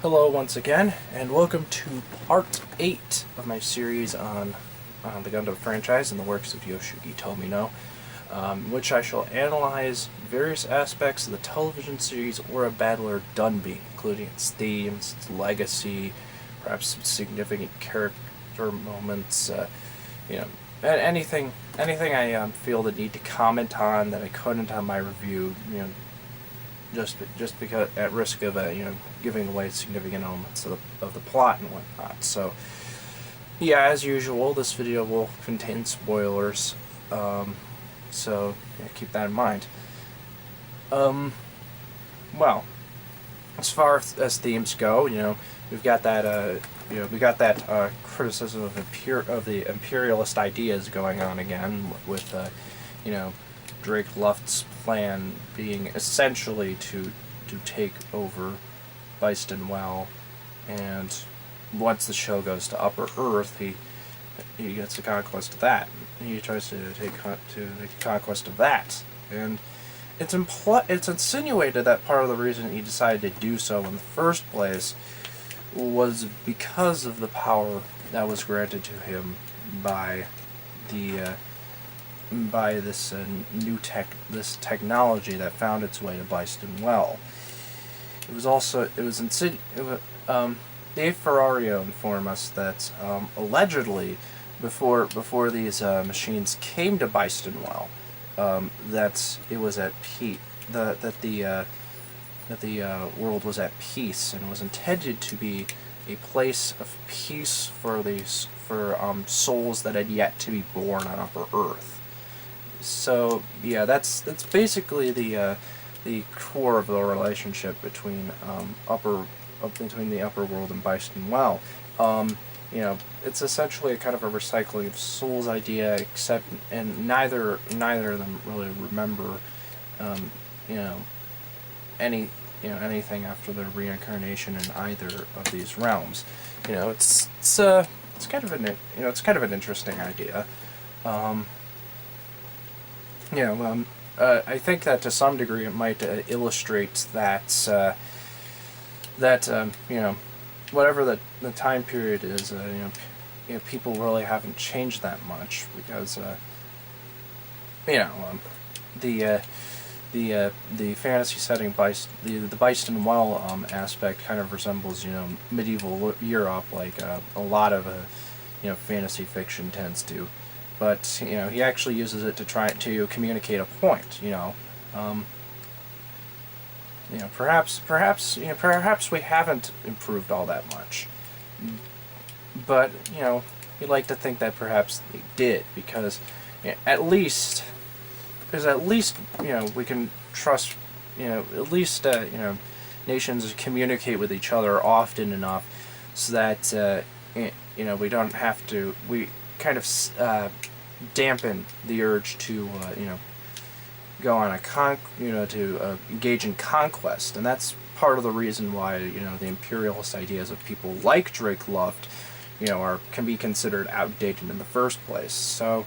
Hello once again, and welcome to part 8 of my series on the Gundam franchise and the works of Yoshiki Tomino, which I shall analyze various aspects of the television series Aura Battler Dunbine, including its themes, its legacy, perhaps some significant character moments, anything I feel the need to comment on that I couldn't on my review, just because at risk of giving away significant elements of the plot and whatnot. So yeah, as usual, this video will contain spoilers, so keep that in mind. Well, as far as themes go, we've got that criticism of the imperialist ideas going on again with Drake Luft's plan being essentially to take over Byston Well, and once the show goes to Upper Earth, he gets the conquest of that. He tries to take conquest of that, and it's insinuated that part of the reason he decided to do so in the first place was because of the power that was granted to him by this this technology that found its way to Byston Well. Dave Ferrario informed us that allegedly before these machines came to Byston Well, that it was at peace, that the world was at peace and was intended to be a place of peace for souls that had yet to be born on Upper Earth. So yeah, that's basically the core of the relationship between the upper world and Byston Well. It's essentially a kind of a recycling of Soul's idea, except and neither of them really remember anything after their reincarnation in either of these realms. It's kind of an interesting idea. I think that to some degree it might illustrate that whatever the time period is, people really haven't changed that much, because the fantasy setting the Byston Well aspect kind of resembles medieval Europe, like a lot of fantasy fiction tends to. But he actually uses it to try to communicate a point. Perhaps we haven't improved all that much. But we'd like to think that perhaps they did, because at least we can trust nations communicate with each other often enough so that we don't have to kind of dampen the urge to go on to engage in conquest, and that's part of the reason why the imperialist ideas of people like Drake Luft can be considered outdated in the first place. So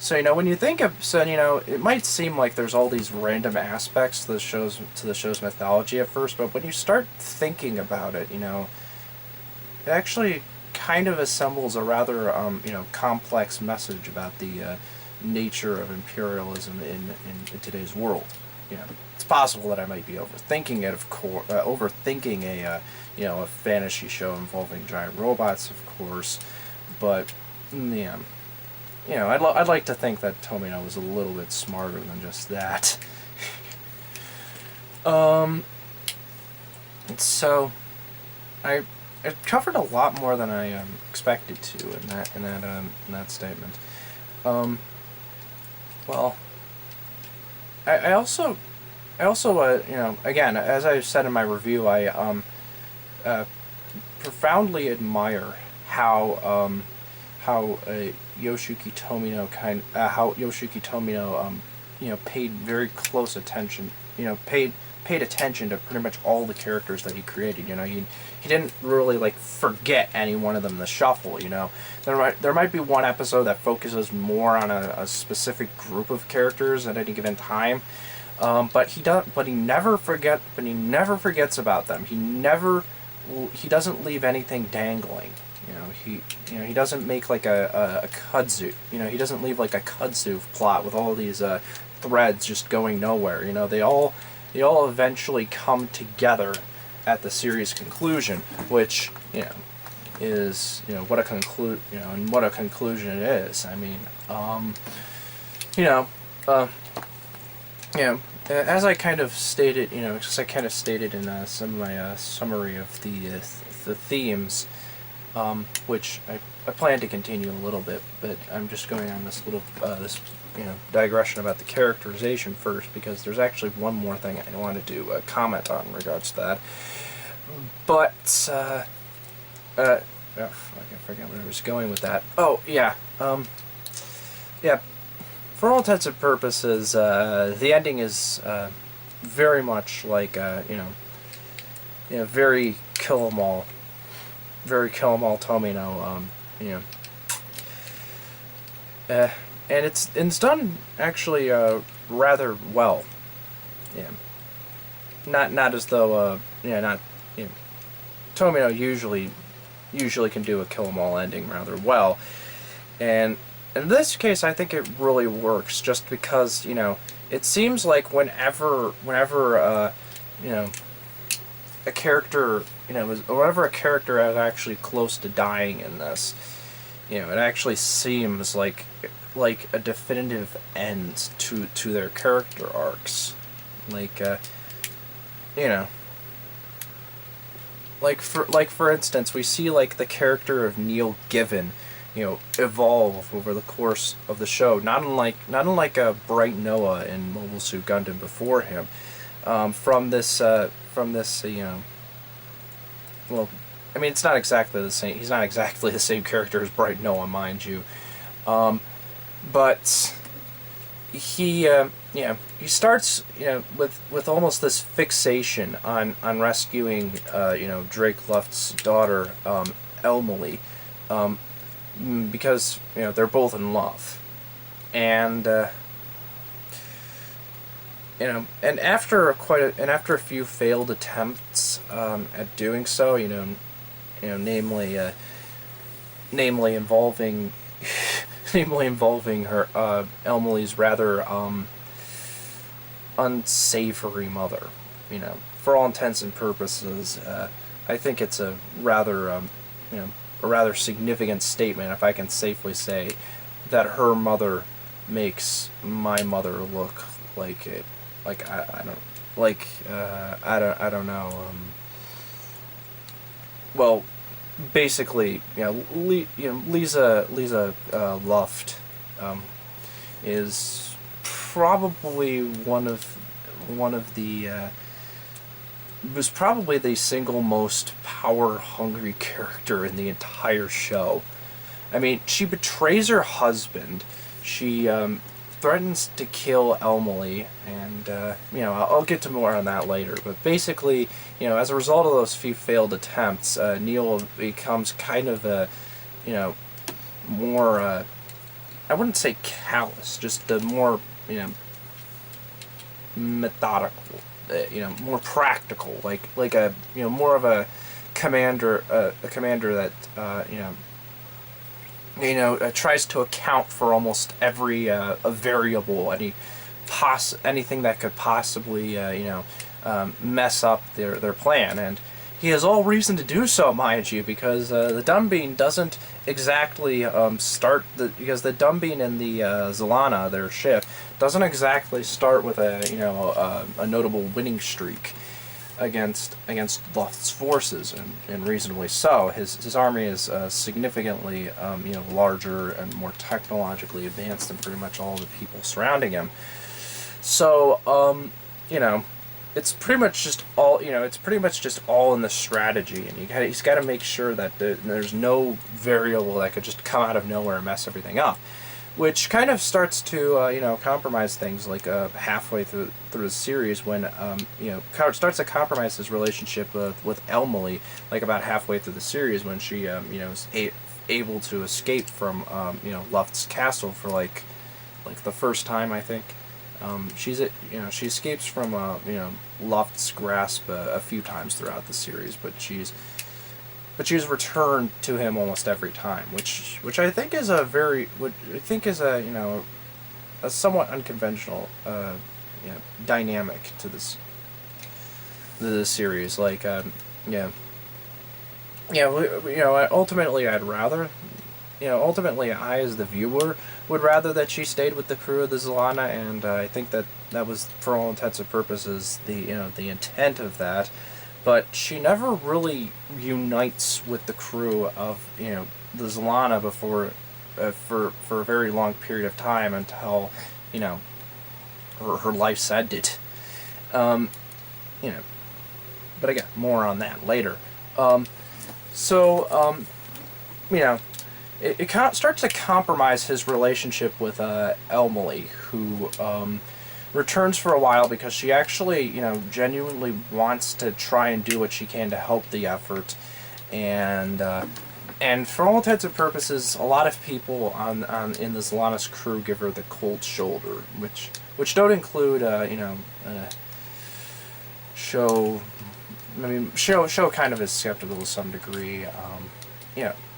when you think of it might seem like there's all these random aspects to the show's mythology at first, but when you start thinking about it, it actually kind of assembles a rather complex message about the nature of imperialism in today's world. It's possible that I might be overthinking it, overthinking a fantasy show involving giant robots, of course, but I'd like to think that Tomino was a little bit smarter than just that. So I covered a lot more than I expected to in that statement. Well, I also again, as I said in my review, I profoundly admire how Yoshiki Tomino paid very close attention, paid attention to pretty much all the characters that he created. He didn't really forget any one of them in the shuffle. There might be one episode that focuses more on a specific group of characters at any given time, but he never forgets about them. He never he doesn't leave anything dangling. He doesn't make like a kudzu. He doesn't leave like a kudzu plot with all these threads just going nowhere. They all eventually come together at the series conclusion, which is what a and what a conclusion it is. I mean, as I kind of stated, in some of my summary of the themes, which I plan to continue a little bit, but I'm just going on this little digression about the characterization first, because there's actually one more thing I wanted to comment on in regards to that. But I forget where I was going with that. Oh yeah, yeah. For all intents and purposes, the ending is very much like very Kill 'Em All, Tomino. And it's done actually rather well. Yeah. Not as though Tomino usually can do a Kill 'Em All ending rather well, and in this case I think it really works, just because it seems like whenever a character whenever a character is actually close to dying in this, it actually seems like a definitive end to their character arcs, for instance, we see the character of Neil Given, evolve over the course of the show, not unlike a Bright Noah in Mobile Suit Gundam before him, from this well, I mean, it's not exactly the same. He's not exactly the same character as Bright Noah, mind you, but he starts with almost this fixation on rescuing Drake Luft's daughter, Emily, because they're both in love, and and after a few failed attempts at doing so, namely involving her Emily's rather unsavory mother. For all intents and purposes, I think it's a rather significant statement, if I can safely say, that her mother makes my mother look like it. I don't know. Well, basically, Lisa Luft is probably was probably the single most power-hungry character in the entire show. I mean, she betrays her husband. She threatens to kill Emily, and I'll get to more on that later. But basically, as a result of those few failed attempts, Neil becomes kind of a, more I wouldn't say callous, just a more methodical, more practical, like a more of a commander that tries to account for almost every a variable, anything that could possibly mess up their plan, and he has all reason to do so, mind you, because the Dunbine doesn't exactly because the Dunbine and the Zelana, their ship, doesn't exactly start with a notable winning streak against Luft's forces, and reasonably so. His army is significantly larger and more technologically advanced than pretty much all the people surrounding him. So it's pretty much just all in the strategy, and he's got to make sure that there's no variable that could just come out of nowhere and mess everything up, which kind of starts to compromise things halfway through the series, when starts to compromise his relationship with Emily, about halfway through the series, when she is able to escape from Luft's castle for the first time, I think. She escapes from Luft's grasp a few times throughout the series, but she's returned to him almost every time, which I think is a somewhat unconventional dynamic to this series. Like ultimately ultimately I, as the viewer, would rather that she stayed with the crew of the Zalana, and I think that was, for all intents and purposes, the intent of that. But she never really unites with the crew of the Zalana before for a very long period of time, until her life's ended. But again, more on that later. It starts to compromise his relationship with Emily, who returns for a while because she actually, genuinely wants to try and do what she can to help the effort, and for all intents and purposes, a lot of people in the Zalana's crew give her the cold shoulder, which don't include show kind of is skeptical to some degree,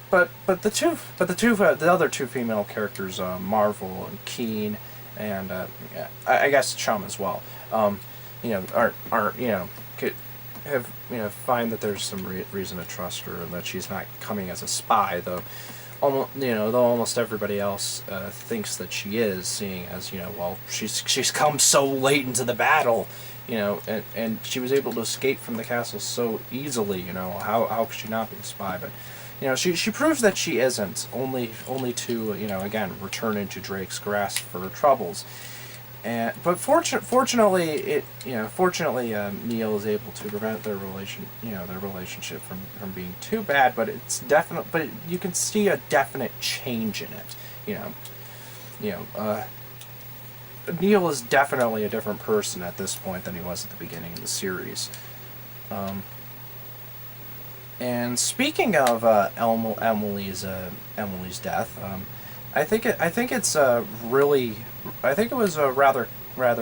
But the other two female characters, Marvel and Keen, and I guess Chum as well, find that there's some reason to trust her, and that she's not coming as a spy, though almost everybody else thinks that she is, seeing as she's come so late into the battle, and she was able to escape from the castle so easily. How could she not be a spy? But she proves that she isn't, only to again return into Drake's grasp for her troubles. But fortunately, Neil is able to prevent their relationship from being too bad. But you can see a definite change in it. Neil is definitely a different person at this point than he was at the beginning of the series. And speaking of Emily's death, I think it was a rather I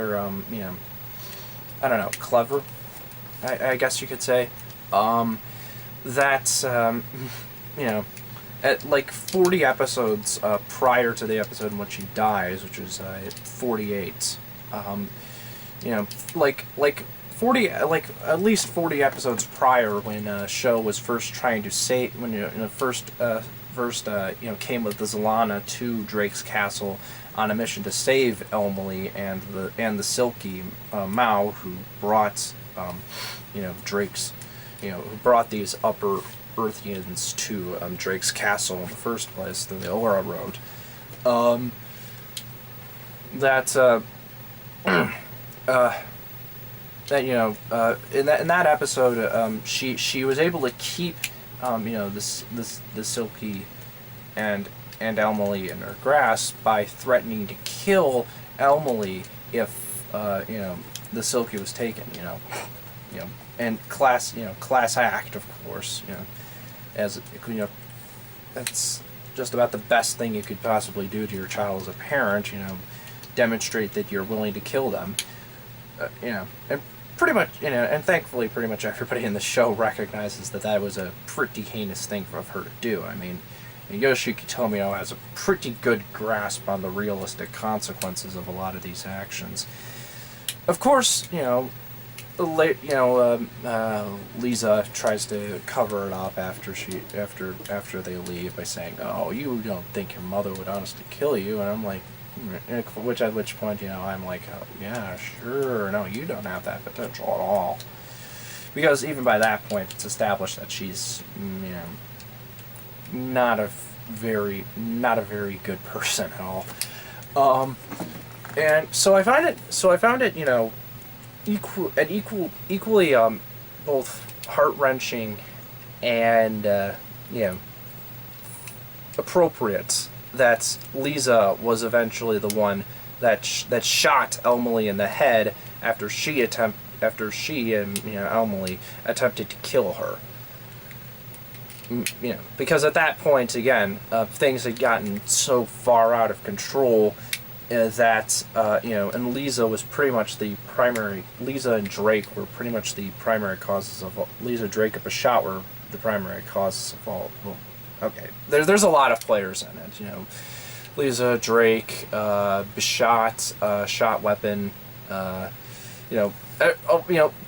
don't know, clever, I guess you could say, at like 40 episodes prior to the episode in which he dies, which is 48, at least 40 episodes prior, when Sho was first trying to save, first came with the Zalana to Drake's castle on a mission to save Emily and the Silky Mao, who brought Drake's who brought these upper Earthians to Drake's castle in the first place through the Aura Road. In that episode, she was able to keep the Silky and Emily in her grasp by threatening to kill Emily if the Silky was taken. And class act, of course. As that's just about the best thing you could possibly do to your child as a parent. Demonstrate that you're willing to kill them. And pretty much, and thankfully, pretty much everybody in the show recognizes that was a pretty heinous thing for her to do. I mean, Yoshiki Tomio has a pretty good grasp on the realistic consequences of a lot of these actions. Of course, Lisa tries to cover it up after they leave by saying, "Oh, you don't think your mother would honestly kill you?" And I'm like, at which point, I'm like, oh, yeah, sure, no, you don't have that potential at all, because even by that point, it's established that she's, not a very good person at all. And so I found it, equally both heart-wrenching and appropriate that Lisa was eventually the one that shot Emily in the head after she and Emily attempted to kill her. Because at that point, again, things had gotten so far out of control that and Lisa was pretty much the primary. Lisa and Drake were pretty much the primary causes of all. Lisa, Drake, and Bashat were the primary causes of all. Well, okay, there's a lot of players in it. Lisa, Drake, Bashat, Shot Weapon,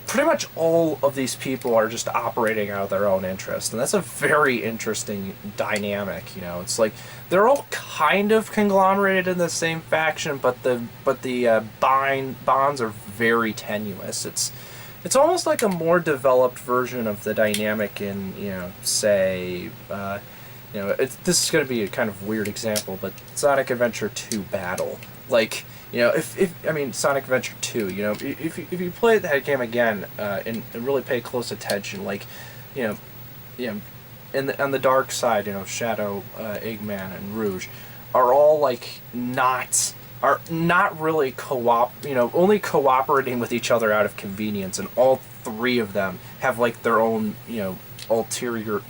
pretty much all of these people are just operating out of their own interest, and that's a very interesting dynamic. It's like they're all kind of conglomerated in the same faction, but the bonds are very tenuous. It's almost like a more developed version of the dynamic in say. This is going to be a kind of weird example, but Sonic Adventure 2 Battle. Like, if Sonic Adventure 2, if you play that game again and really pay close attention, like, on the dark side, Shadow, Eggman, and Rouge are all like not really only cooperating with each other out of convenience, and all three of them have like their own ulterior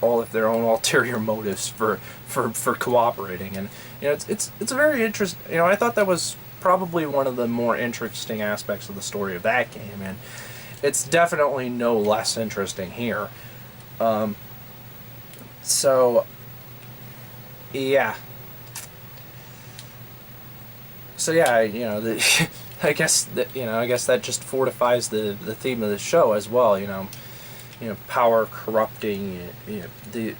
all of their own ulterior motives for cooperating. And it's a very interesting. I thought that was probably one of the more interesting aspects of the story of that game, and it's definitely no less interesting here. So yeah, I guess that just fortifies the theme of the show as well. Power corrupting, the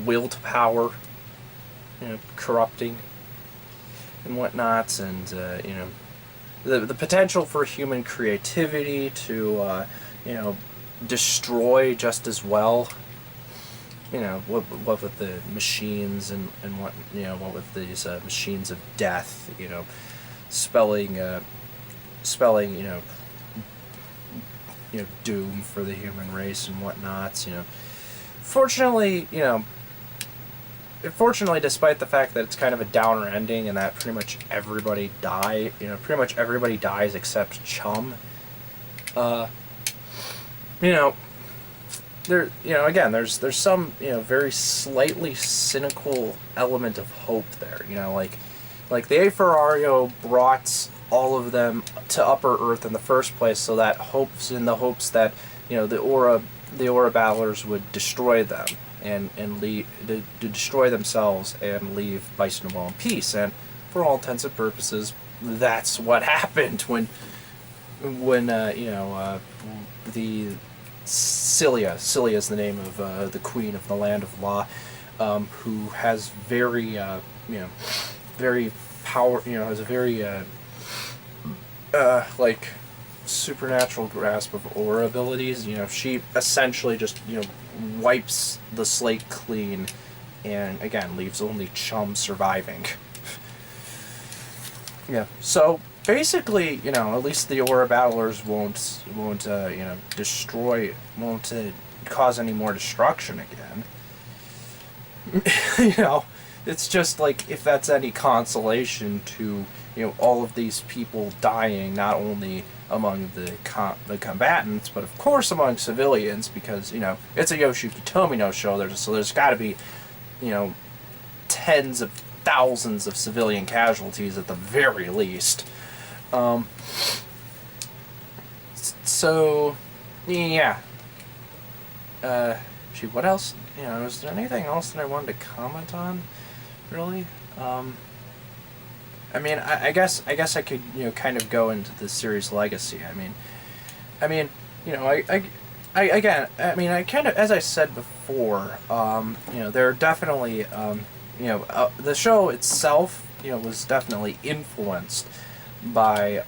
will to power, corrupting and whatnots, and the potential for human creativity to destroy just as well. What with the machines and what with these machines of death, spelling doom for the human race and whatnots. Fortunately, despite the fact that it's kind of a downer ending and that pretty much everybody dies except Chum. Again, there's some very slightly cynical element of hope there. Like the A Ferrario brought all of them to Upper Earth in the first place, so that in the hopes that the Aura battlers would destroy them and leave to destroy themselves and leave Bison in peace. And for all intents and purposes, that's what happened when the Cilia is the name of the Queen of the Land of Law, who has very very power, has a very like supernatural grasp of aura abilities. She essentially just wipes the slate clean, and again leaves only Chum surviving. So basically, at least the aura battlers won't cause any more destruction again. It's just like, if that's any consolation to all of these people dying, not only among the combatants, but of course among civilians, because it's a Yoshiki Tomino show. There's got to be tens of thousands of civilian casualties at the very least. So yeah. What else? Was there anything else that I wanted to comment on? Really? I guess I could kind of go into the series legacy. I kind of, as I said before, there are definitely the show itself was definitely influenced by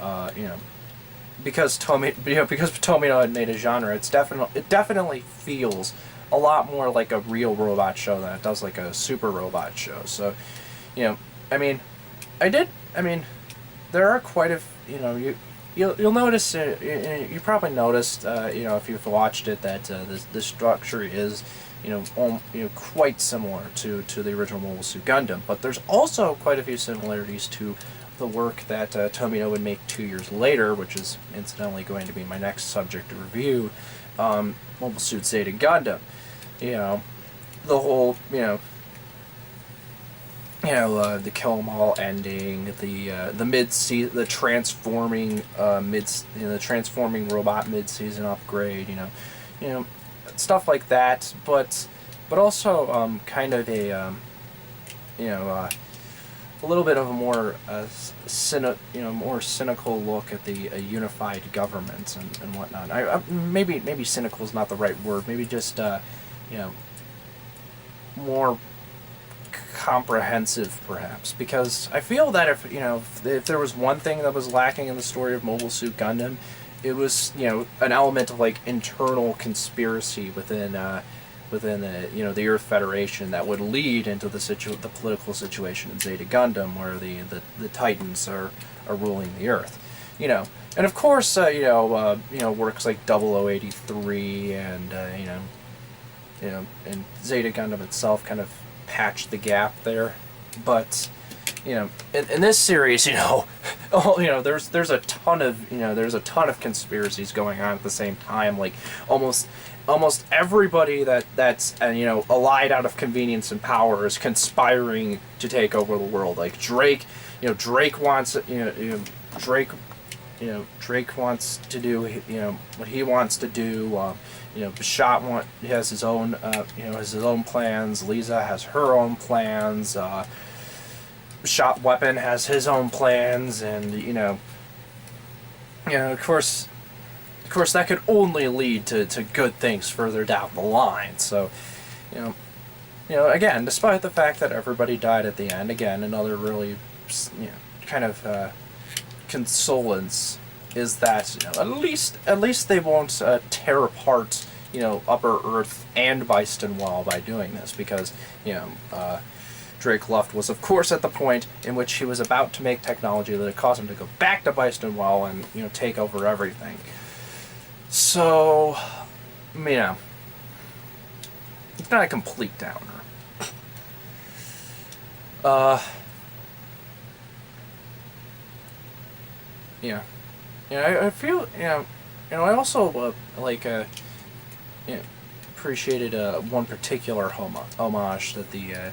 because Tomino had made a genre. It definitely feels a lot more like a real robot show than it does like a super robot show. So there are quite a you'll notice, you probably noticed if you've watched it, that the structure is quite similar to the original Mobile Suit Gundam, but there's also quite a few similarities to the work that Tomino would make 2 years later, which is incidentally going to be my next subject to review, Mobile Suit Zeta Gundam. The whole the Kill 'Em All ending, the the transforming the transforming robot mid-season upgrade, you know, stuff like that. But also kind of you know, a little bit of a more more cynical look at the unified government and whatnot. Maybe cynical is not the right word. Maybe just more comprehensive, perhaps, because I feel that if there was one thing that was lacking in the story of Mobile Suit Gundam, it was an element of like internal conspiracy within the Earth Federation that would lead into the political situation in Zeta Gundam, where the Titans are ruling the Earth, and of course works like 0083 and and Zeta Gundam itself kind of patched the gap there, but in this series, there's a ton of conspiracies going on at the same time. Like almost everybody that's allied out of convenience and power is conspiring to take over the world. Like Drake wants Drake wants to do what he wants to do. Bashat has his own has his own plans. Lisa has her own plans. Shot Weapon has his own plans, and of course that could only lead to good things further down the line. So again, despite the fact that everybody died at the end, again, another really kind of consolence is that at least they won't tear apart Upper Earth and Byston Wall by doing this, because Drake Luft was of course at the point in which he was about to make technology that had caused him to go back to Byston Wall and take over everything. So it's not a complete downer. I feel I also appreciated one particular homage that the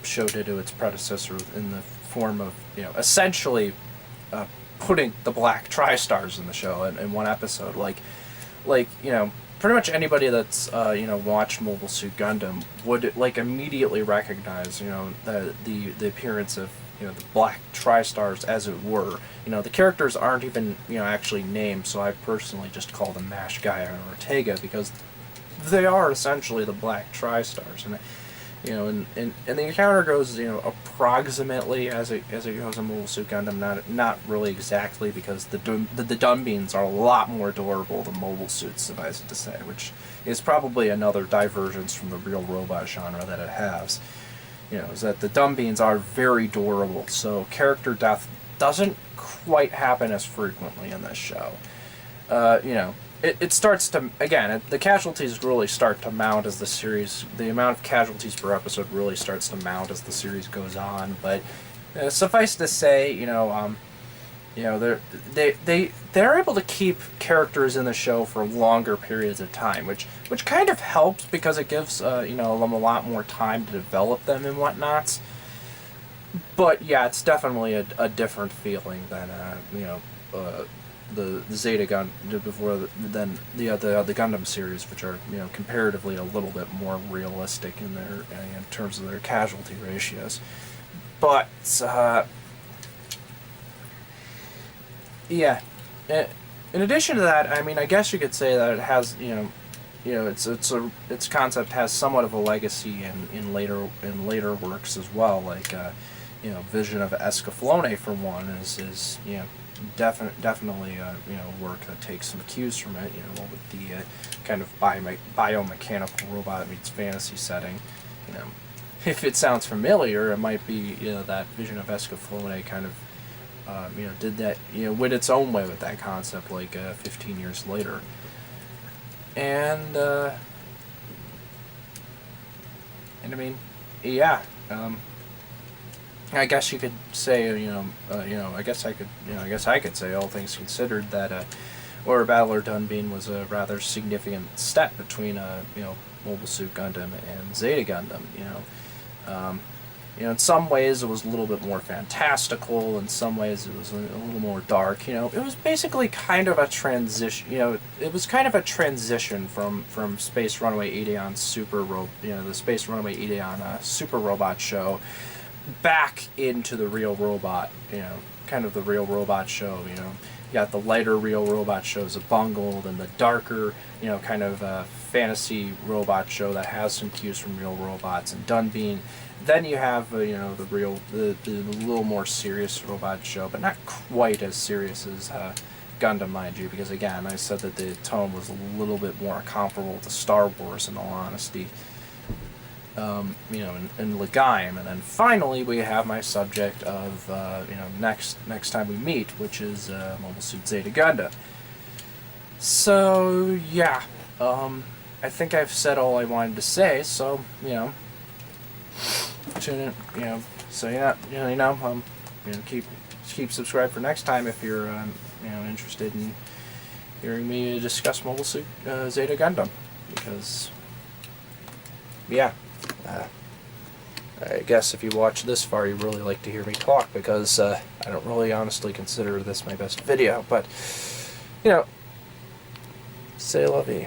show did to its predecessor in the form of essentially putting the Black Tri-Stars in the show in one episode. Pretty much anybody that's watched Mobile Suit Gundam would immediately recognize the appearance of the Black Tri-Stars, as it were. The characters aren't even actually named, so I personally just call them Mash, Gaia, and Ortega, because they are essentially the Black Tri-Stars. And the encounter goes approximately as it goes in Mobile Suit Gundam, not really exactly, because the Dunbines are a lot more adorable than mobile suits, suffice it to say, which is probably another divergence from the real robot genre that it has. Is that the Dunbines are very adorable, so character death doesn't quite happen as frequently in this show. It starts to, again, the casualties really start to mount as the amount of casualties per episode really starts to mount as the series goes on, but suffice to say, they're able to keep characters in the show for longer periods of time, which kind of helps, because it gives them a lot more time to develop them and whatnot. But yeah, it's definitely a different feeling than the Zeta Gundam than the Gundam series, which are comparatively a little bit more realistic in terms of their casualty ratios. But yeah, in addition to that, I guess you could say that it has its concept has somewhat of a legacy in later works as well, like Vision of Escaflowne, for one, is definitely work that takes some cues from it, with the kind of biomechanical robot meets fantasy setting. If it sounds familiar, it might be that Vision of Escaflowne kind of did that went its own way with that concept 15 years later. And yeah, I guess you could say, I guess I could say, all things considered, that Aura Battler Dunbine was a rather significant step between Mobile Suit Gundam and Zeta Gundam. You know, in some ways it was a little bit more fantastical, in some ways it was a little more dark. You know, it was basically kind of a transition. You know, it was kind of a transition from Space Runaway Ideon the Space Runaway Ideon Super Robot show back into the real robot. You know, kind of the real robot show. You know, you got the lighter real robot shows of Bungled, and the darker, you know, kind of fantasy robot show that has some cues from real robots and Dunbine. Then you have, you know, the little more serious robot show, but not quite as serious as Gundam, mind you, because again, I said that the tone was a little bit more comparable to Star Wars, in all honesty. You know, in Legaim, and then finally we have my subject of, you know, next time we meet, which is Mobile Suit Zeta Gundam. So yeah, I think I've said all I wanted to say. So you know. Tune in, you know. So yeah, you know, keep subscribed for next time if you're, you know, interested in hearing me discuss Mobile Suit Zeta Gundam, because yeah, I guess if you watch this far, you really like to hear me talk, because I don't really honestly consider this my best video, but you know, c'est la vie.